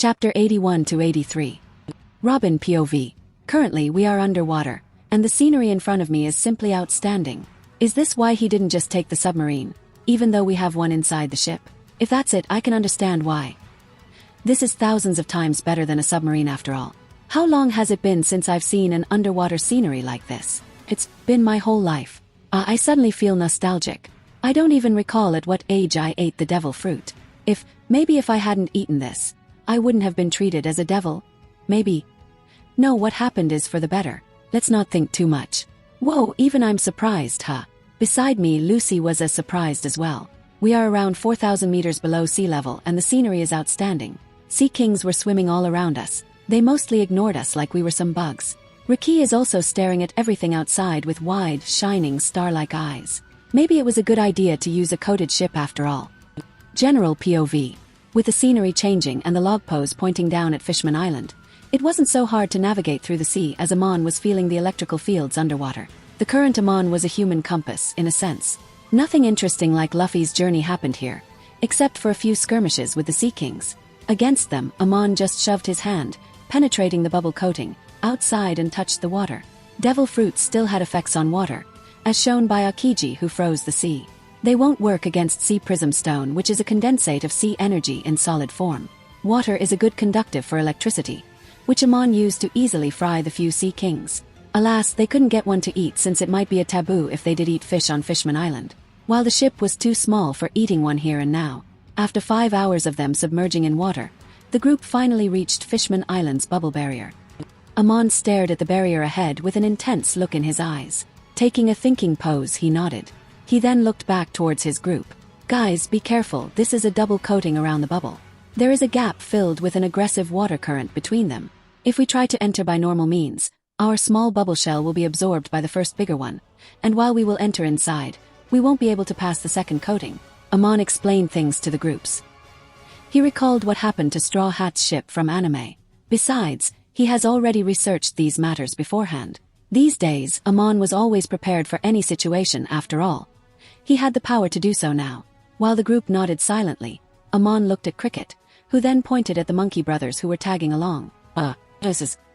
Chapter 81 to 83. Robin POV. Currently we are underwater, and the scenery in front of me is simply outstanding. Is this why he didn't just take the submarine, even though we have one inside the ship? If that's it, I can understand why. This is thousands of times better than a submarine after all. How long has it been since I've seen an underwater scenery like this? It's been my whole life. I suddenly feel nostalgic. I don't even recall at what age I ate the devil fruit. Maybe if I hadn't eaten this, I wouldn't have been treated as a devil. Maybe. No, what happened is for the better. Let's not think too much. Whoa, even I'm surprised, huh? Beside me, Lucy was as surprised as well. We are around 4,000 meters below sea level and the scenery is outstanding. Sea kings were swimming all around us. They mostly ignored us like we were some bugs. Ricky is also staring at everything outside with wide, shining, star-like eyes. Maybe it was a good idea to use a coated ship after all. General POV. With the scenery changing and the log pose pointing down at Fishman Island, it wasn't so hard to navigate through the sea as Amon was feeling the electrical fields underwater. The current Amon was a human compass, in a sense. Nothing interesting like Luffy's journey happened here, except for a few skirmishes with the Sea Kings. Against them, Amon just shoved his hand, penetrating the bubble coating, outside and touched the water. Devil fruits still had effects on water, as shown by Akiji who froze the sea. They won't work against sea prism stone, which is a condensate of sea energy in solid form. Water is a good conductive for electricity, which Amon used to easily fry the few Sea Kings. Alas, they couldn't get one to eat since it might be a taboo if they did eat fish on Fishman Island. While the ship was too small for eating one here and now, after 5 hours of them submerging in water, the group finally reached Fishman Island's bubble barrier. Amon stared at the barrier ahead with an intense look in his eyes. Taking a thinking pose, he nodded. He then looked back towards his group. Guys, be careful, this is a double coating around the bubble. There is a gap filled with an aggressive water current between them. If we try to enter by normal means, our small bubble shell will be absorbed by the first bigger one, and while we will enter inside, we won't be able to pass the second coating. Amon explained things to the groups. He recalled what happened to Straw Hat's ship from anime. Besides, he has already researched these matters beforehand. These days, Amon was always prepared for any situation after all. He had the power to do so now. While the group nodded silently, Amon looked at Cricket, who then pointed at the monkey brothers who were tagging along.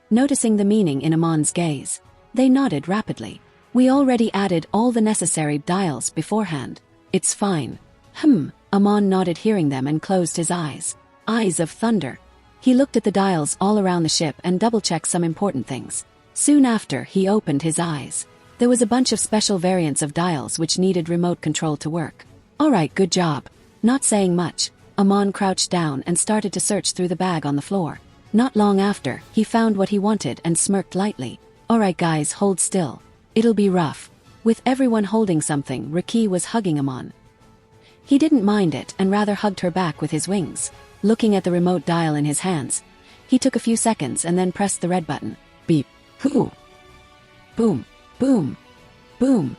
Noticing the meaning in Amon's gaze, they nodded rapidly. We already added all the necessary dials beforehand. It's fine. Amon nodded hearing them and closed his eyes. Eyes of thunder. He looked at the dials all around the ship and double-checked some important things. Soon after, he opened his eyes. There was a bunch of special variants of dials which needed remote control to work. Alright, good job. Not saying much, Amon crouched down and started to search through the bag on the floor. Not long after, he found what he wanted and smirked lightly. Alright guys, hold still. It'll be rough. With everyone holding something, Ricky was hugging Amon. He didn't mind it and rather hugged her back with his wings. Looking at the remote dial in his hands, he took a few seconds and then pressed the red button. Beep. Hoo. Boom. Boom. Boom.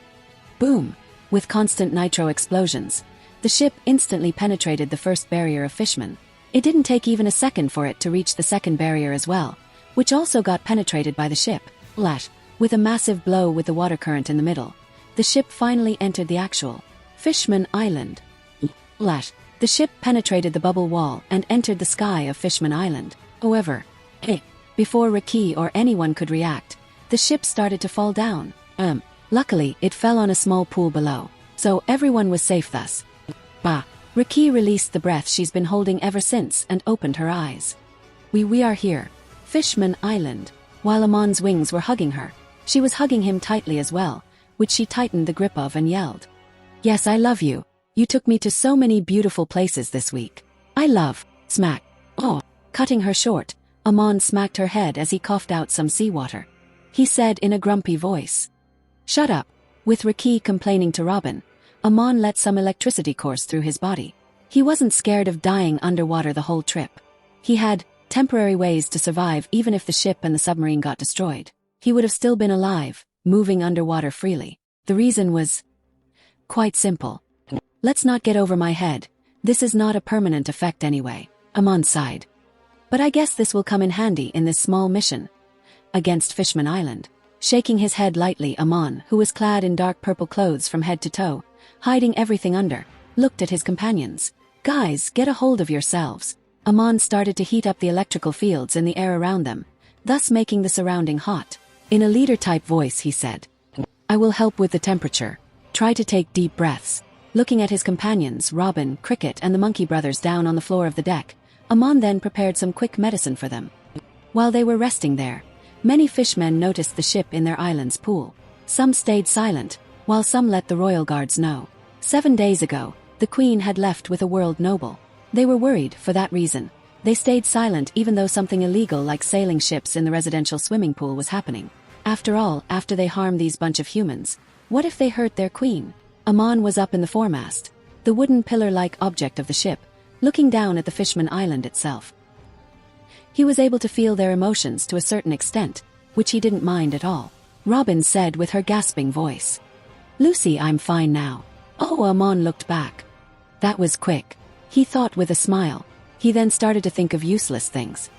Boom. With constant nitro explosions, the ship instantly penetrated the first barrier of Fishman. It didn't take even a second for it to reach the second barrier as well, which also got penetrated by the ship. With a massive blow with the water current in the middle, the ship finally entered the actual Fishman Island. The ship penetrated the bubble wall and entered the sky of Fishman Island. However, before Ricky or anyone could react, the ship started to fall down. Luckily, it fell on a small pool below, so everyone was safe thus. Ricky released the breath she's been holding ever since and opened her eyes. We are here. Fishman Island. While Amon's wings were hugging her, she was hugging him tightly as well, which she tightened the grip of and yelled. Yes, I love you. You took me to so many beautiful places this week. I love, smack. Cutting her short, Amon smacked her head as he coughed out some seawater. He said in a grumpy voice. Shut up. With Ricky complaining to Robin, Amon let some electricity course through his body. He wasn't scared of dying underwater the whole trip. He had temporary ways to survive even if the ship and the submarine got destroyed. He would have still been alive, moving underwater freely. The reason was quite simple. Let's not get over my head. This is not a permanent effect anyway. Amon sighed. But I guess this will come in handy in this small mission against Fishman Island. Shaking his head lightly, Amon, who was clad in dark purple clothes from head to toe, hiding everything under, looked at his companions. Guys, get a hold of yourselves. Amon started to heat up the electrical fields in the air around them, thus making the surrounding hot. In a leader-type voice he said, "I will help with the temperature. Try to take deep breaths." Looking at his companions, Robin, Cricket and the monkey brothers down on the floor of the deck, Amon then prepared some quick medicine for them. While they were resting there, many fishmen noticed the ship in their island's pool. Some stayed silent, while some let the royal guards know. 7 days ago, the queen had left with a world noble. They were worried for that reason. They stayed silent even though something illegal like sailing ships in the residential swimming pool was happening. After all, after they harmed these bunch of humans, what if they hurt their queen? Amon was up in the foremast, the wooden pillar-like object of the ship, looking down at the Fishman Island itself. He was able to feel their emotions to a certain extent, which he didn't mind at all. Robin said with her gasping voice, "Lucy, I'm fine now." Oh, Amon looked back. That was quick. He thought with a smile. He then started to think of useless things.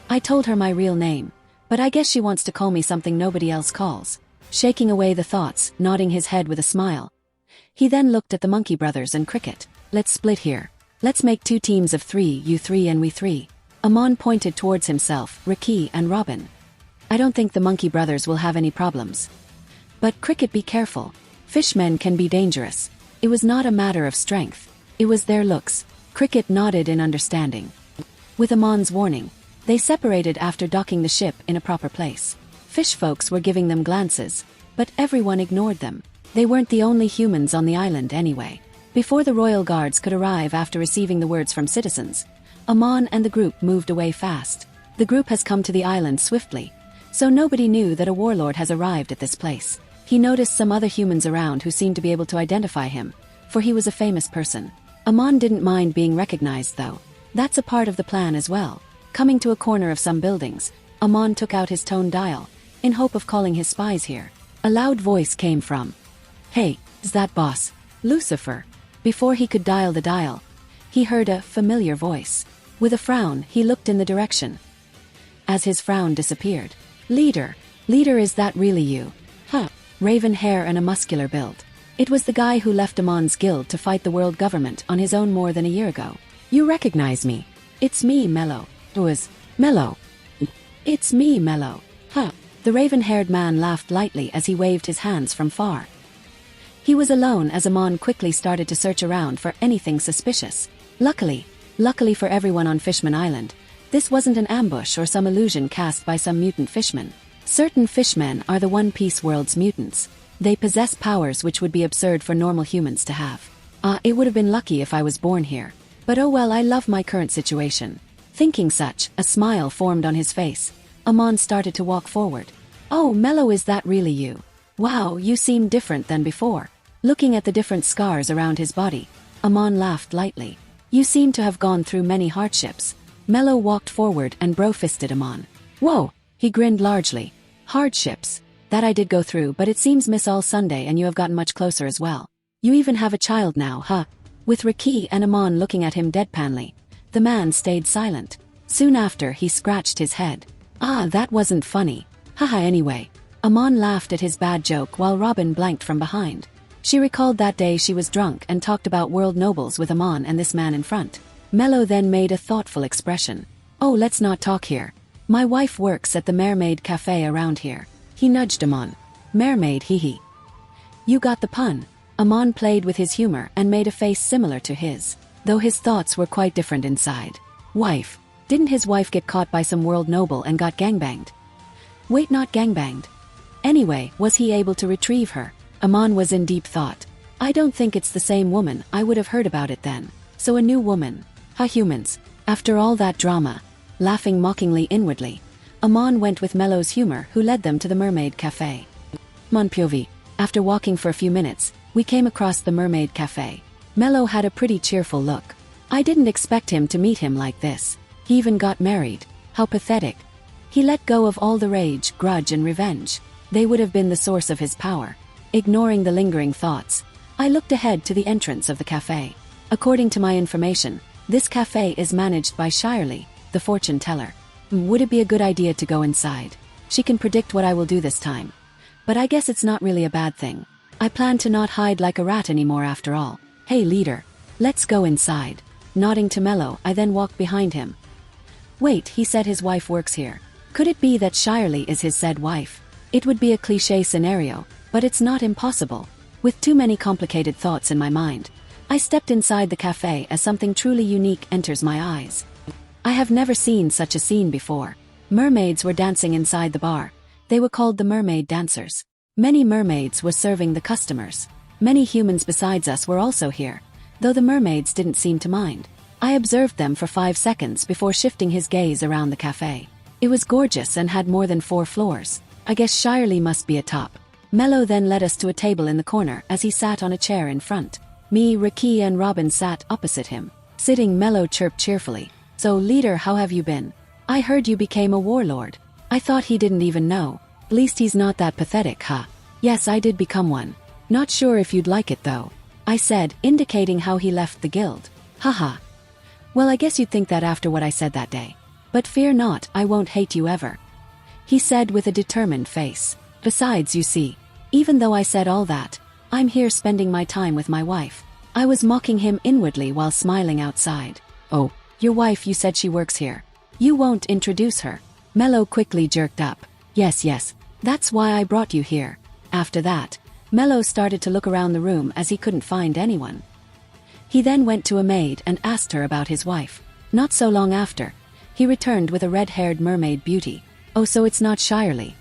"I told her my real name, but I guess she wants to call me something nobody else calls." Shaking away the thoughts, nodding his head with a smile. He then looked at the monkey brothers and Cricket. "Let's split here. Let's make 2 teams of 3, you 3 and we 3. Amon pointed towards himself, Ricky and Robin. "I don't think the monkey brothers will have any problems. But Cricket, be careful. Fishmen can be dangerous." It was not a matter of strength. It was their looks. Cricket nodded in understanding. With Amon's warning, they separated after docking the ship in a proper place. Fish folks were giving them glances, but everyone ignored them. They weren't the only humans on the island anyway. Before the royal guards could arrive after receiving the words from citizens, Amon and the group moved away fast. The group has come to the island swiftly, so nobody knew that a warlord has arrived at this place. He noticed some other humans around who seemed to be able to identify him, for he was a famous person. Amon didn't mind being recognized though. That's a part of the plan as well. Coming to a corner of some buildings, Amon took out his tone dial, in hope of calling his spies here. A loud voice came from, "Hey, is that boss, Lucifer?" Before he could dial the dial, he heard a familiar voice. With a frown, he looked in the direction. As his frown disappeared, "Leader, is that really you?" "Huh." Raven hair and a muscular build. It was the guy who left Amon's guild to fight the world government on his own more than a year ago. "You recognize me?" "It's me, Mello." "It was Mello." "It's me, Mello." "Huh." The raven-haired man laughed lightly as he waved his hands from far. He was alone as Amon quickly started to search around for anything suspicious. Luckily for everyone on Fishman Island, this wasn't an ambush or some illusion cast by some mutant fishmen. Certain fishmen are the One Piece world's mutants. They possess powers which would be absurd for normal humans to have. It would have been lucky if I was born here. But oh well, I love my current situation. Thinking such, a smile formed on his face. Amon started to walk forward. "Oh, Mello, is that really you? Wow, you seem different than before." Looking at the different scars around his body, Amon laughed lightly. "You seem to have gone through many hardships." Mello walked forward and bro-fisted Amon. "Whoa," he grinned largely. "Hardships? That I did go through, but it seems miss all Sunday and you have gotten much closer as well. You even have a child now, huh?" With Ricky and Amon looking at him deadpanly, the man stayed silent. Soon after, he scratched his head. That wasn't funny. Haha, anyway." Amon laughed at his bad joke while Robin blanked from behind. She recalled that day she was drunk and talked about world nobles with Amon and this man in front. Mello then made a thoughtful expression. "Oh, let's not talk here. My wife works at the Mermaid Cafe around here." He nudged Amon. "Mermaid, hee." "You got the pun." Amon played with his humor and made a face similar to his, though his thoughts were quite different inside. Wife. Didn't his wife get caught by some world noble and got gangbanged? Wait, not gangbanged. Anyway, was he able to retrieve her? Amon was in deep thought. "I don't think it's the same woman. I would have heard about it then. So a new woman. Humans." After all that drama, laughing mockingly inwardly, Amon went with Mello's humor, who led them to the Mermaid Cafe. Mon POV. After walking for a few minutes, we came across the Mermaid Cafe. Mello had a pretty cheerful look. I didn't expect him to meet him like this. He even got married. How pathetic. He let go of all the rage, grudge and revenge. They would have been the source of his power. Ignoring the lingering thoughts, I looked ahead to the entrance of the cafe. According to my information, this cafe is managed by Shirley, the fortune teller. Would it be a good idea to go inside? She can predict what I will do this time. But I guess it's not really a bad thing. I plan to not hide like a rat anymore after all. "Hey leader, let's go inside." Nodding to Mello, I then walked behind him. Wait, he said his wife works here. Could it be that Shirley is his said wife? It would be a cliché scenario, but it's not impossible. With too many complicated thoughts in my mind, I stepped inside the cafe as something truly unique enters my eyes. I have never seen such a scene before. Mermaids were dancing inside the bar. They were called the mermaid dancers. Many mermaids were serving the customers. Many humans besides us were also here, though the mermaids didn't seem to mind. I observed them for 5 seconds before shifting his gaze around the cafe. It was gorgeous and had more than 4 floors. I guess Shirley must be atop. Mello then led us to a table in the corner as he sat on a chair in front. Me, Ricky and Robin sat opposite him. Sitting, Mello chirped cheerfully. So leader, how have you been? I heard you became a warlord. I thought he didn't even know. At least he's not that pathetic, huh? Yes, I did become one. Not sure if you'd like it though, I said, indicating how he left the guild. Haha. Well, I guess you'd think that after what I said that day. But fear not, I won't hate you ever, he said with a determined face. Besides, you see, even though I said all that, I'm here spending my time with my wife. I was mocking him inwardly while smiling outside. Oh, your wife, you said she works here. You won't introduce her? Mello quickly jerked up. Yes, that's why I brought you here. After that, Mello started to look around the room as he couldn't find anyone. He then went to a maid and asked her about his wife. Not so long after, he returned with a red-haired mermaid beauty. Oh, so it's not Shirley.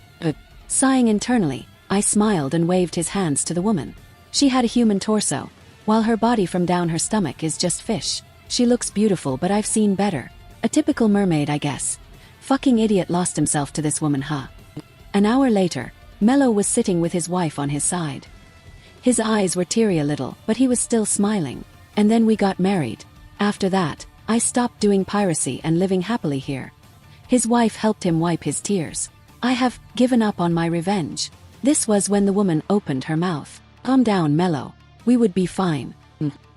Sighing internally, I smiled and waved his hands to the woman. She had a human torso, while her body from down her stomach is just fish. She looks beautiful, but I've seen better. A typical mermaid, I guess. Fucking idiot lost himself to this woman, huh? An hour later, Mello was sitting with his wife on his side. His eyes were teary a little, but he was still smiling. And then we got married. After that, I stopped doing piracy and living happily here. His wife helped him wipe his tears. I have given up on my revenge. This was when the woman opened her mouth. Calm down, Mello. We would be fine.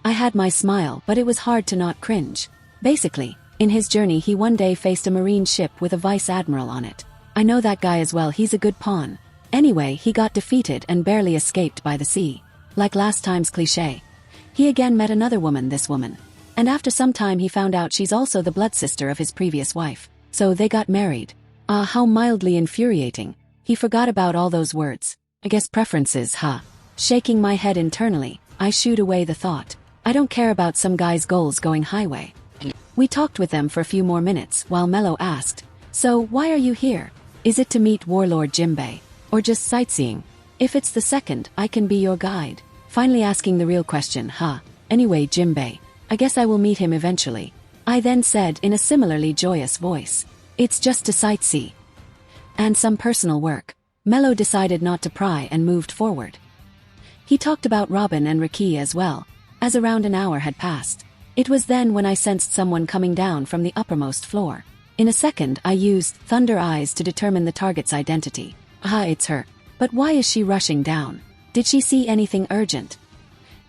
I had my smile, but it was hard to not cringe. Basically, in his journey he one day faced a marine ship with a vice admiral on it. I know that guy as well, he's a good pawn. Anyway, he got defeated and barely escaped by the sea. Like last time's cliché. He again met another woman, this woman. And after some time he found out she's also the blood sister of his previous wife. So they got married. Ah, how mildly infuriating. He forgot about all those words. I guess preferences, huh? Shaking my head internally, I shooed away the thought. I don't care about some guy's goals going highway. We talked with them for a few more minutes while Mello asked, so why are you here? Is it to meet Warlord Jimbei? Or just sightseeing? If it's the second, I can be your guide. Finally asking the real question, huh? Anyway, Jimbei, I guess I will meet him eventually. I then said in a similarly joyous voice. It's just to sightsee. And some personal work. Mello decided not to pry and moved forward. He talked about Robin and Ricky as well, as around an hour had passed. It was then when I sensed someone coming down from the uppermost floor. In a second I used Thunder Eyes to determine the target's identity. Ah, it's her. But why is she rushing down? Did she see anything urgent?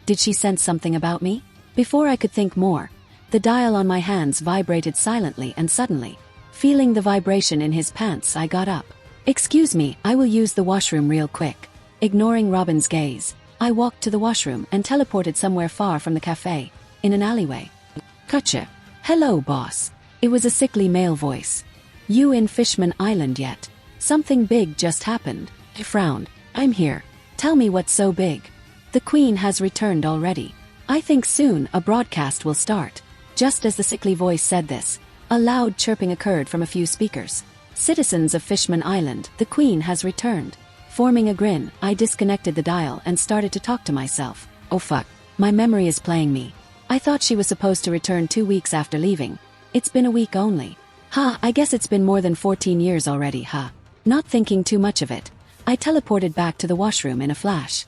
Did she sense something about me? Before I could think more, the dial on my hands vibrated silently and suddenly, feeling the vibration in his pants, I got up. Excuse me, I will use the washroom real quick. Ignoring Robin's gaze, I walked to the washroom and teleported somewhere far from the cafe, in an alleyway. Gotcha. Hello, boss. It was a sickly male voice. You in Fishman Island yet? Something big just happened. I frowned. I'm here. Tell me what's so big. The Queen has returned already. I think soon a broadcast will start. Just as the sickly voice said this, a loud chirping occurred from a few speakers. Citizens of Fishman Island, the Queen has returned. Forming a grin, I disconnected the dial and started to talk to myself. Oh fuck, my memory is playing me. I thought she was supposed to return 2 weeks after leaving. It's been a week only. I guess it's been more than 14 years already, Not thinking too much of it, I teleported back to the washroom in a flash.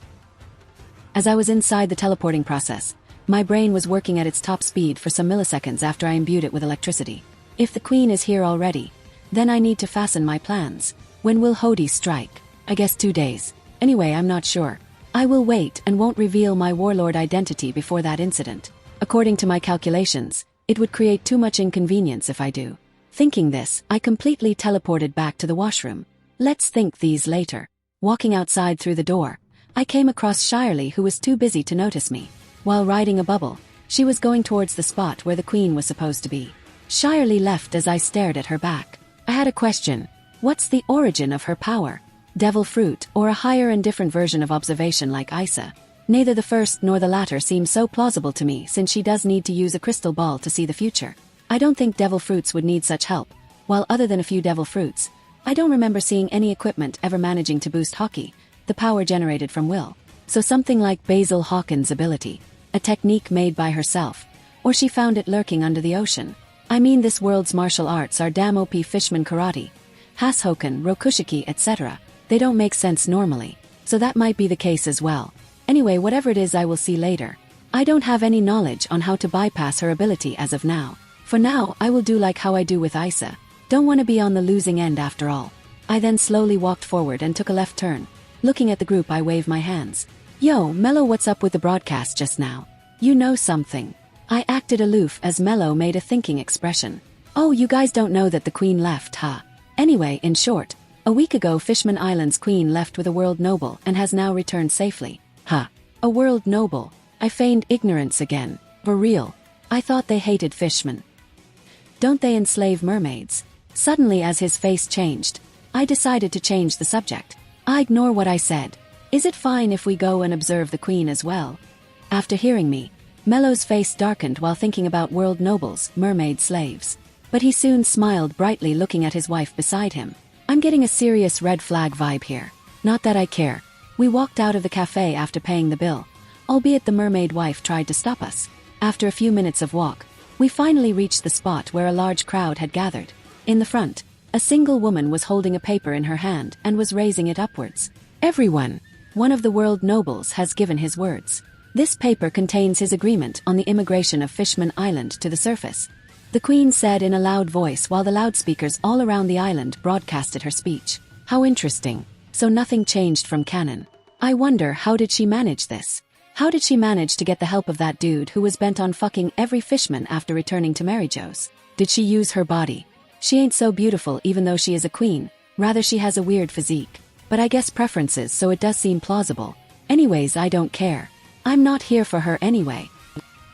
As I was inside the teleporting process, my brain was working at its top speed for some milliseconds after I imbued it with electricity. If the Queen is here already, then I need to fasten my plans. When will Hody strike? I guess 2 days. Anyway, I'm not sure. I will wait and won't reveal my warlord identity before that incident. According to my calculations, it would create too much inconvenience if I do. Thinking this, I completely teleported back to the washroom. Let's think these later. Walking outside through the door, I came across Shirley, who was too busy to notice me. While riding a bubble, She was going towards the spot where the queen was supposed to be. Shirley left as I stared at her back. I had a question. What's the origin of her power? Devil fruit, or a higher and different version of observation like Isa? Neither the first nor the latter seem so plausible to me, since she does need to use a crystal ball to see the future. I don't think devil fruits would need such help, while other than a few devil fruits, I don't remember seeing any equipment ever managing to boost hockey, the power generated from will. So something like Basil Hawkins' ability, a technique made by herself, or she found it lurking under the ocean. I mean, this world's martial arts are damn OP: fishman karate, Hashoken, Rokushiki, etc. They don't make sense normally, so that might be the case as well. Anyway, whatever it is, I will see later. I don't have any knowledge on how to bypass her ability as of now. For now, I will do like how I do with Isa. Don't want to be on the losing end after all. I then slowly walked forward and took a left turn. Looking at the group, I waved my hands. Yo, Mello, what's up with the broadcast just now? You know something? I acted aloof as Mello made a thinking expression. Oh, you guys don't know that the queen left, huh? Anyway, in short, a week ago Fishman Island's queen left with a world noble and has now returned safely. Huh. A world noble. I feigned ignorance again. For real. I thought they hated fishmen. Don't they enslave mermaids? Suddenly, as his face changed, I decided to change the subject. I ignore what I said. Is it fine if we go and observe the queen as well? After hearing me, Mello's face darkened while thinking about world nobles, mermaid slaves. But he soon smiled brightly, looking at his wife beside him. I'm getting a serious red flag vibe here. Not that I care. We walked out of the cafe after paying the bill, albeit the mermaid wife tried to stop us. After a few minutes of walk, we finally reached the spot where a large crowd had gathered. In the front, a single woman was holding a paper in her hand and was raising it upwards. Everyone, one of the world nobles has given his words. This paper contains his agreement on the immigration of Fishman Island to the surface. The queen said in a loud voice while the loudspeakers all around the island broadcasted her speech. How interesting. So nothing changed from canon. I wonder, how did she manage this? How did she manage to get the help of that dude who was bent on fucking every fishman after returning to Mary Jo's? Did she use her body? She ain't so beautiful even though she is a queen, rather she has a weird physique. But I guess preferences, so it does seem plausible. Anyways, I don't care. I'm not here for her anyway.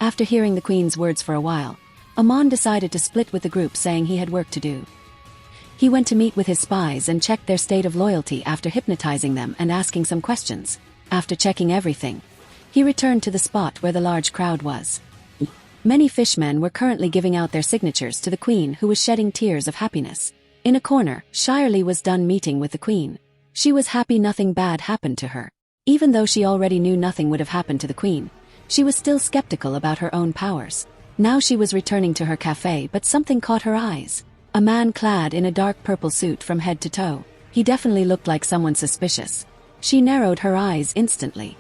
After hearing the queen's words for a while, Amon decided to split with the group, saying he had work to do. He went to meet with his spies and checked their state of loyalty after hypnotizing them and asking some questions. After checking everything, he returned to the spot where the large crowd was. Many fishmen were currently giving out their signatures to the queen, who was shedding tears of happiness. In a corner, Shirley was done meeting with the queen. She was happy nothing bad happened to her. Even though she already knew nothing would have happened to the queen, she was still skeptical about her own powers. Now she was returning to her cafe, but something caught her eyes. A man clad in a dark purple suit from head to toe. He definitely looked like someone suspicious. She narrowed her eyes instantly.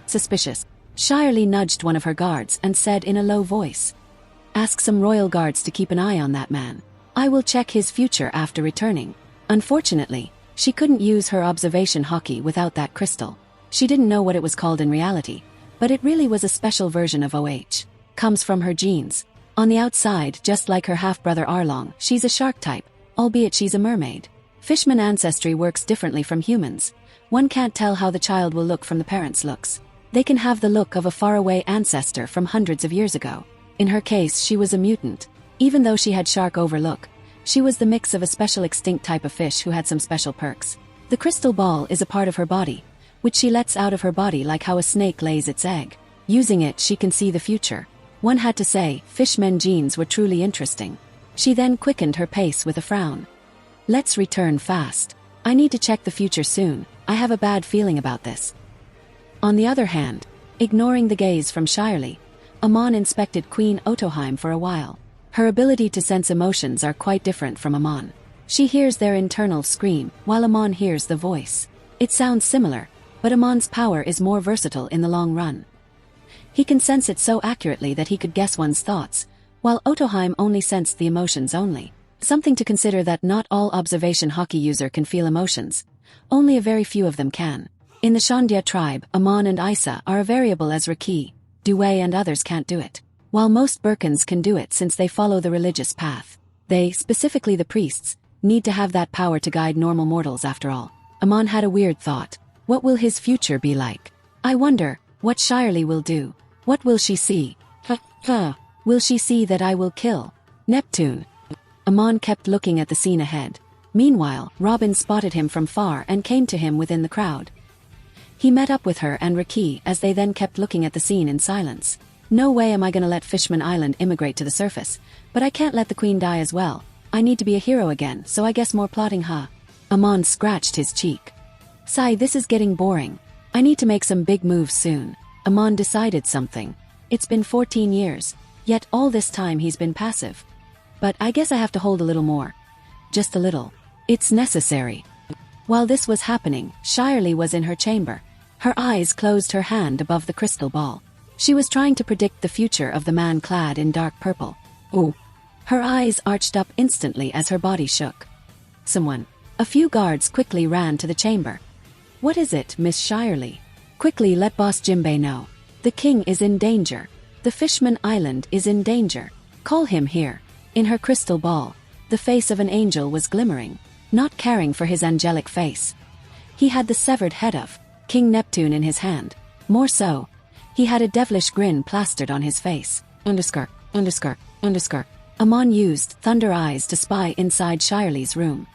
Suspicious. Shirley nudged one of her guards and said in a low voice, "Ask some royal guards to keep an eye on that man. I will check his future after returning." Unfortunately, she couldn't use her observation hockey without that crystal. She didn't know what it was called in reality, but it really was a special version of OH. Comes from her genes. On the outside, just like her half-brother Arlong, she's a shark type, albeit she's a mermaid. Fishman ancestry works differently from humans. One can't tell how the child will look from the parents' looks. They can have the look of a faraway ancestor from hundreds of years ago. In her case, she was a mutant. Even though she had shark overlook, she was the mix of a special extinct type of fish who had some special perks. The crystal ball is a part of her body, which she lets out of her body like how a snake lays its egg. Using it, she can see the future. One had to say, fishmen genes were truly interesting. She then quickened her pace with a frown. Let's return fast. I need to check the future soon. I have a bad feeling about this. On the other hand, ignoring the gaze from Shirley, Amon inspected Queen Otoheim for a while. Her ability to sense emotions are quite different from Amon. She hears their internal scream, while Amon hears the voice. It sounds similar, but Amon's power is more versatile in the long run. He can sense it so accurately that he could guess one's thoughts, while Otoheim only sensed the emotions only. Something to consider, that not all observation hockey user can feel emotions. Only a very few of them can. In the Shandia tribe, Amon and Isa are a variable as Raki, Due and others can't do it. While most Birkins can do it since they follow the religious path. They, specifically the priests, need to have that power to guide normal mortals after all. Amon had a weird thought. What will his future be like? I wonder, what Shirley will do. What will she see? Will she see that I will kill Neptune? Amon kept looking at the scene ahead. Meanwhile, Robin spotted him from far and came to him within the crowd. He met up with her and Raki as they then kept looking at the scene in silence. No way am I gonna let Fishman Island immigrate to the surface, but I can't let the queen die as well. I need to be a hero again, so I guess more plotting, huh? Amon scratched his cheek. Sigh, this is getting boring. I need to make some big moves soon. Amon decided something. It's been 14 years, yet all this time he's been passive. But I guess I have to hold a little more. Just a little. It's necessary. While this was happening, Shirley was in her chamber. Her eyes closed, her hand above the crystal ball. She was trying to predict the future of the man clad in dark purple. Ooh. Her eyes arched up instantly as her body shook. Someone. A few guards quickly ran to the chamber. What is it, Miss Shirley? Quickly let Boss Jimbei know. The king is in danger. The Fishman Island is in danger. Call him here. In her crystal ball, the face of an angel was glimmering, not caring for his angelic face. He had the severed head of King Neptune in his hand. More so, he had a devilish grin plastered on his face. Underskirt. Amon used thunder eyes to spy inside Shirley's room.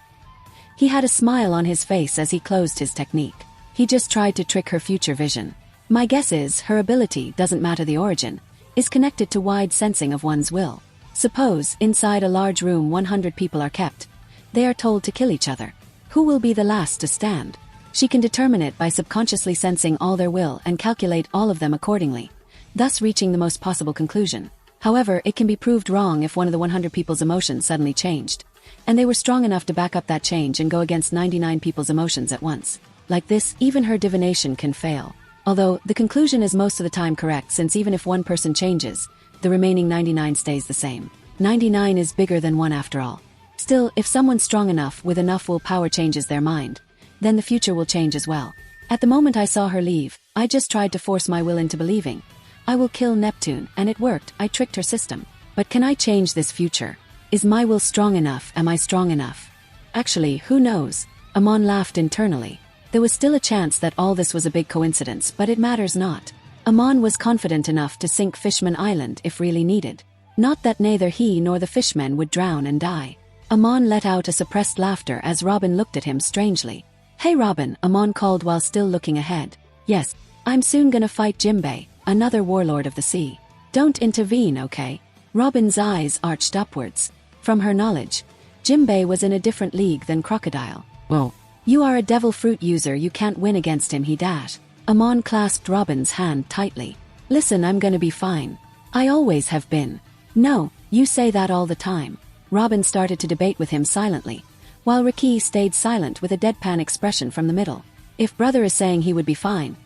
He had a smile on his face as he closed his technique. He just tried to trick her future vision. My guess is her ability doesn't matter, the origin is connected to wide sensing of one's will. Suppose inside a large room 100 people are kept. They are told to kill each other. Who will be the last to stand? She can determine it by subconsciously sensing all their will and calculate all of them accordingly, thus reaching the most possible conclusion. However, it can be proved wrong if one of the 100 people's emotions suddenly changed, and they were strong enough to back up that change and go against 99 people's emotions at once. Like this, even her divination can fail. Although, the conclusion is most of the time correct, since even if one person changes, the remaining 99 stays the same. 99 is bigger than 1 after all. Still, if someone strong enough with enough willpower changes their mind, then the future will change as well. At the moment I saw her leave, I just tried to force my will into believing I will kill Neptune, and it worked. I tricked her system. But can I change this future? Is my will strong enough? Am I strong enough? Actually, who knows? Amon laughed internally. There was still a chance that all this was a big coincidence, but it matters not. Amon was confident enough to sink Fishman Island if really needed. Not that neither he nor the fishmen would drown and die. Amon let out a suppressed laughter as Robin looked at him strangely. Hey Robin, Amon called while still looking ahead. Yes, I'm soon gonna fight Jimbei, another warlord of the sea. Don't intervene, okay? Robin's eyes arched upwards. From her knowledge, Jimbei was in a different league than Crocodile. Whoa. You are a devil fruit user, you can't win against him, he dashed. Amon clasped Robin's hand tightly. Listen, I'm gonna be fine. I always have been. No, you say that all the time. Robin started to debate with him silently, while Raki stayed silent with a deadpan expression from the middle. If brother is saying he would be fine,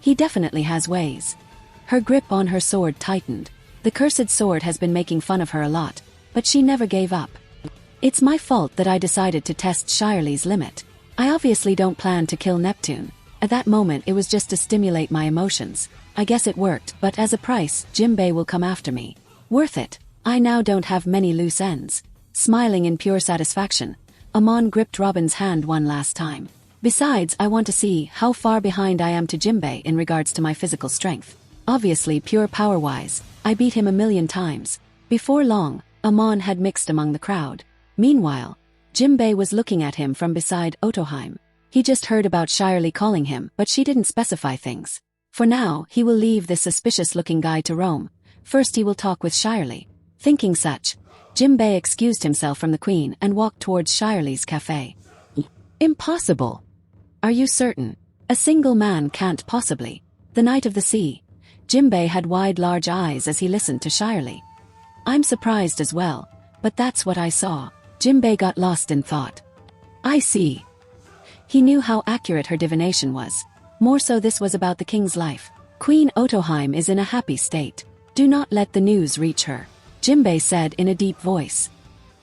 he definitely has ways. Her grip on her sword tightened. The cursed sword has been making fun of her a lot, but she never gave up. It's my fault that I decided to test Shirley's limit. I obviously don't plan to kill Neptune. At that moment it was just to stimulate my emotions. I guess it worked, but as a price, Jimbei will come after me. Worth it. I now don't have many loose ends. Smiling in pure satisfaction, Amon gripped Robin's hand one last time. Besides, I want to see how far behind I am to Jimbei in regards to my physical strength. Obviously, pure power-wise, I beat him 1,000,000 times. Before long, Amon had mixed among the crowd. Meanwhile, Jimbei was looking at him from beside Otoheim. He just heard about Shirley calling him, but she didn't specify things. For now, he will leave this suspicious-looking guy to roam. First he will talk with Shirley. Thinking such, Jimbei excused himself from the queen and walked towards Shirley's cafe. Impossible. Are you certain? A single man can't possibly. The Knight of the Sea. Jimbei had wide large eyes as he listened to Shirley. I'm surprised as well, but that's what I saw. Jimbei got lost in thought. I see. He knew how accurate her divination was. More so this was about the king's life. Queen Otoheim is in a happy state. Do not let the news reach her. Jimbei said in a deep voice.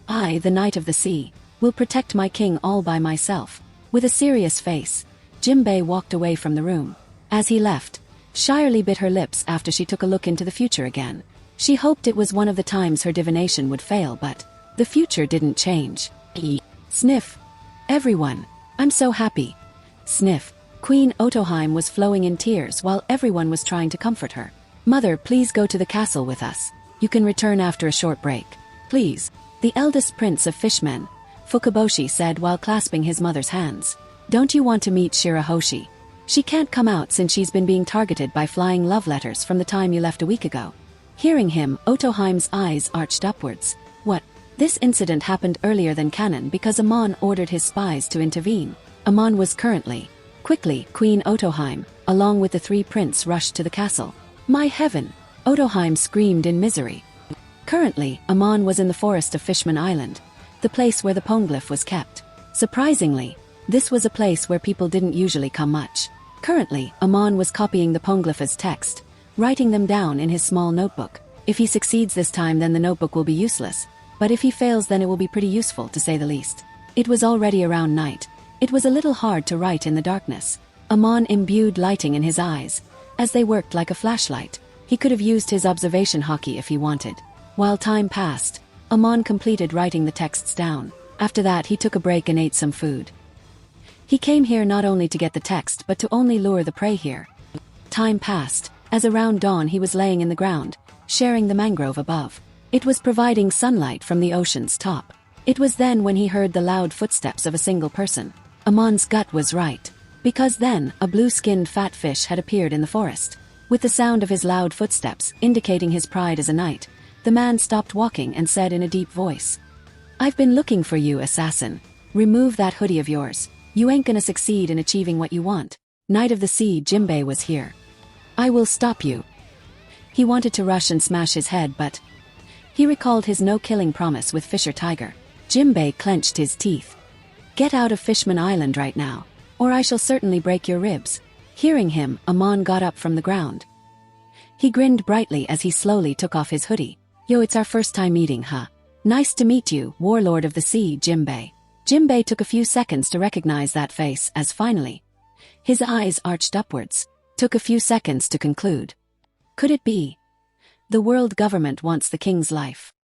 I, the Knight of the Sea, will protect my king all by myself. With a serious face, Jimbei walked away from the room. As he left, Shirley bit her lips after she took a look into the future again. She hoped it was one of the times her divination would fail, but the future didn't change. Sniff. Everyone. I'm so happy. Sniff. Queen Otoheim was flowing in tears while everyone was trying to comfort her. Mother, please go to the castle with us. You can return after a short break. Please. The eldest prince of fishmen, Fukaboshi said while clasping his mother's hands. Don't you want to meet Shirahoshi? She can't come out since she's been being targeted by flying love letters from the time you left a week ago. Hearing him, Otoheim's eyes arched upwards. What? This incident happened earlier than canon because Amon ordered his spies to intervene. Amon was currently. Quickly, Queen Otoheim, along with the three princes rushed to the castle. My heaven! Otoheim screamed in misery. Currently, Amon was in the forest of Fishman Island, the place where the poneglyph was kept. Surprisingly, this was a place where people didn't usually come much. Currently, Amon was copying the poneglyph as text, writing them down in his small notebook. If he succeeds this time, then the notebook will be useless, but if he fails, then it will be pretty useful, to say the least. It was already around night. It was a little hard to write in the darkness. Amon imbued lighting in his eyes, as they worked like a flashlight. He could have used his observation hockey if he wanted. While time passed, Amon completed writing the texts down. After that, he took a break and ate some food. He came here not only to get the text but to only lure the prey here. Time passed. As around dawn he was laying in the ground, sharing the mangrove above. It was providing sunlight from the ocean's top. It was then when he heard the loud footsteps of a single person. Amon's gut was right. Because then, a blue-skinned fat fish had appeared in the forest. With the sound of his loud footsteps, indicating his pride as a knight, the man stopped walking and said in a deep voice, I've been looking for you, assassin. Remove that hoodie of yours. You ain't gonna succeed in achieving what you want. Knight of the Sea Jimbei was here. I will stop you. He wanted to rush and smash his head, but he recalled his no-killing promise with Fisher Tiger. Jimbei clenched his teeth. Get out of Fishman Island right now, or I shall certainly break your ribs. Hearing him, Amon got up from the ground. He grinned brightly as he slowly took off his hoodie. Yo, it's our first time meeting, huh? Nice to meet you, Warlord of the Sea, Jimbei. Jimbei took a few seconds to recognize that face as finally. His eyes arched upwards. Took a few seconds to conclude. Could it be? The world government wants the king's life.